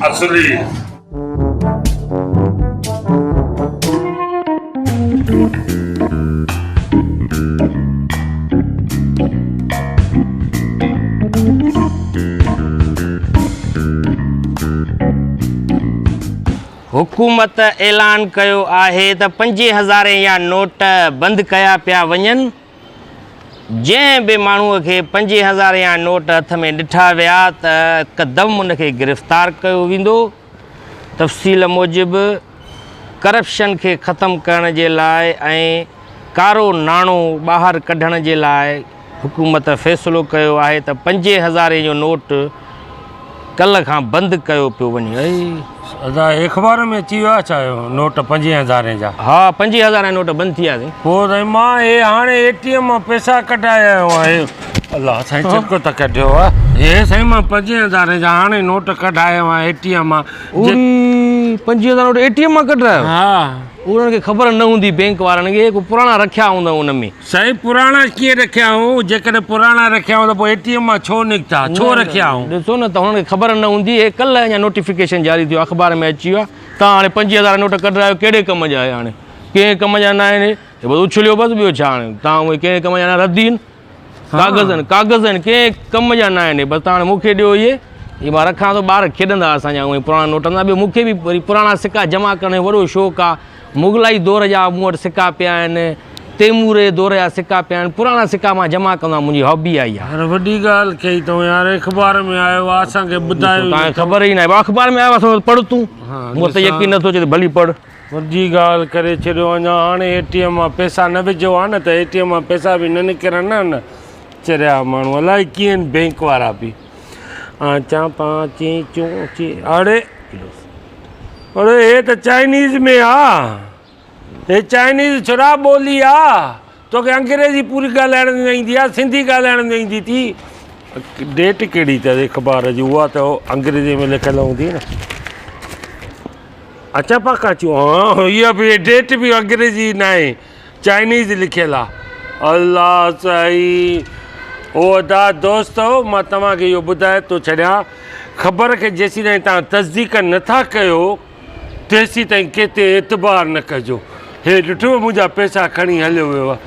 असली हुकूमत ऐलान कयो आहे त 5000 या नोट बंद कया पिया वञनि। जंहिं बि माण्हूअ खे 5000 या नोट हथ में ॾिठा विया त हिकदमि उनखे गिरफ़्तार कयो वेंदो। तफ़सील मूजिबि करप्शन खे ख़तमु करण जे लाइ ऐं कारो नाणो ॿाहिरि कढण जे लाइ हुकूमत फ़ैसिलो कयो आहे त 5000 जो नोट कल्ह खां बंदि कयो पियो वञे। अदा अख़बार में अची वियो आहे छा नोट 5000 जा? हा 5000 नोट बंदि थी विया। पोइ साईं मां हे हाणे ATM मां पैसा कढाया आहियो। अलाह साईं छिको त कढियो आहे। हे साईं मां 5000 जा हाणे नोट कढाया आहियां ATM मां। 5000 नोट ATM मां कढायो? हा उन्हनि खे ख़बर न हूंदी बैंक वारनि खे को पुराणा रखिया हूंदा उन में। साईं पुराणा कीअं रखिया हूं? जेकॾहिं पुराणा रखिया हूं त पोइ ATM मां छो निकिता, छो रखिया हूं? ॾिसो न त हुननि खे ख़बर न हूंदी। हे कल्ह अञा नोटिफिकेशन जारी थियो, अख़बार में अची वियो आहे। तव्हां हाणे 5000 नोट कढायो, कहिड़े कम जा आहे? हाणे कंहिं कम जा न आहिनि। हे बसि उछलियो बसि, ॿियो छा? हाणे तव्हां उहे कंहिं कम जा न रद्दी आहिनि। कागज़ आहिनि, कंहिं कम जा न आहिनि। बसि तव्हां हाणे मूंखे ॾियो इहे मां रखां थो। ॿार खेॾंदा असांजा उहे पुराणा नोट ना। ॿियो मूंखे बि वरी पुराणा सिक्का जमा करण जो वॾो शौक़ु आहे। मुगलाई दौर जा मूं वटि सिक्का पिया आहिनि, तैमूर जे दौर जा सिक्का पिया आहिनि। पुराणा सिक्का मां जमा कंदो आहियां, मुंहिंजी हॉबी आहे इहा। अरे वॾी ॻाल्हि कई अथऊं यार, अख़बार में आयो आहे, असांखे ॿुधायो। तव्हांखे ख़बर ई न आहे, अख़बार में आयो आहे, पढ़ तूं। मूं त यकीन नथो अचे त भली पढ़। वॾी ॻाल्हि करे छॾियो। अञा हाणे ATM मां पैसा न विझो आहे न त ATM मां पैसा बि न निकिरनि न चरिया माण्हू। अलाए कीअं आहिनि बैंक वारा बि। अरे हे त चाइनीज़ में आहे। हे चाइनीज़ छुरा ॿोली आहे। तोखे अंग्रेजी पूरी ॻाल्हाइण न ईंदी आहे, सिंधी ॻाल्हाइण न ईंदी थी। डेट कहिड़ी अथव अख़बार जी? उहा त अंग्रेजी में लिखियलु हूंदी न। अच्छा पका चूं? हा इहा बि डेट बि अंग्रेजी न आहे, चाइनीज़ लिखियलु आहे। अल्लाह साईं ओ अदा दोस्त मां तव्हांखे इहो ॿुधाए थो छॾियां, ख़बर खे जेसीं ताईं तव्हां तस्दीक नथा कयो तेसीं ताईं केते एतबार न कजो। हे ॾिठो मुंहिंजा पैसा खणी हलियो वियो आहे।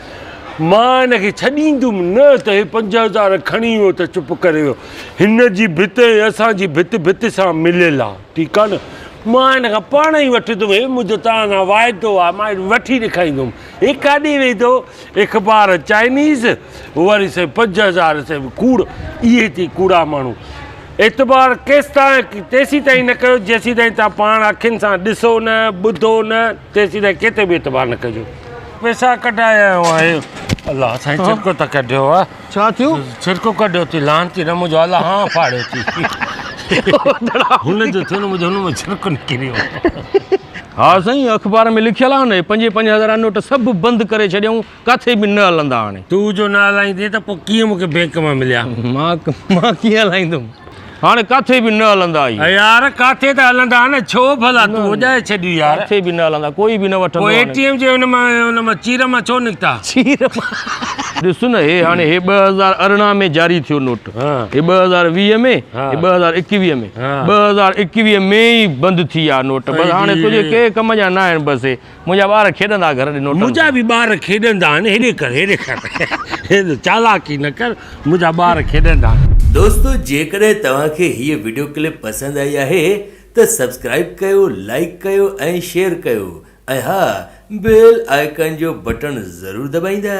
मां हिनखे छॾींदुमि न त हे 5000 खणी वियो त चुप करे वियो। हिन जी भित असांजी भित सां मिलियलु आहे, ठीकु आहे न। मां हिन खां पाण ई वठंदुमि। हे मुंहिंजो तव्हां सां वाइदो आहे, मां वठी ॾेखारींदुमि। हे काॾे वेंदो? अख़बार चाइनीज़, वरी साईं 5000 साईं कूड़। इहे थी कूड़ा माण्हू। एतबार तेसीं ताईं न कयो जेसीं ताईं तव्हां पाण अखियुनि सां ॾिसो न, ॿुधो न, तेसीं ताईं केते बि एतबार न कजो। पैसा कढाया आहे। अलाह साईं छिड़को त कढियो आहे। छा थियो? छिड़को कढियो थी लांती न मुंहिंजो। अलाह हा फाड़ियो थी। हुनजो थियो न मुंहिंजो, हुन में छिड़को निकिरी वियो। हा साईं अख़बार में लिखियलु आहे न 5000 नोट सभु बंदि करे छॾियऊं, किथे बि न हलंदा। हाणे तूं जो न हलाईंदे त पोइ कीअं मूंखे बैंक मां मिलिया? मां कीअं हलाईंदुमि? हाणे किथे बि न हलंदा यार। किथे त हलंदा न, छो भला तूं उॾाए छॾियो यार? किथे बि न हलंदा, कोई बि न वठंदो। ATM जे हुन मां चीर मां छो निकिता? ॾिस न, हे हाणे हे 2018 में जारी थियो नोट, हे 2020 में, हे 2021 में। 2021 में ई बंदि थी विया नोट। बसि हाणे तुंहिंजे कंहिं कम जा न आहिनि। बसि मुंहिंजा ॿार खेॾंदा घर ॾे नोट। मुंहिंजा बि ॿार खेॾंदा आहिनि। हेॾे कर चालाकी न कर, मुंहिंजा ॿार खेॾंदा आहिनि। दोस्तों जेकॾहिं तव्हांखे हीअ वीडियो क्लिप पसंदि आई आहे त सब्सक्राइब कयो, लाइक कयो ऐं शेयर कयो। ऐं हा बेल आइकन जो बटन ज़रूरु दॿाईंदा।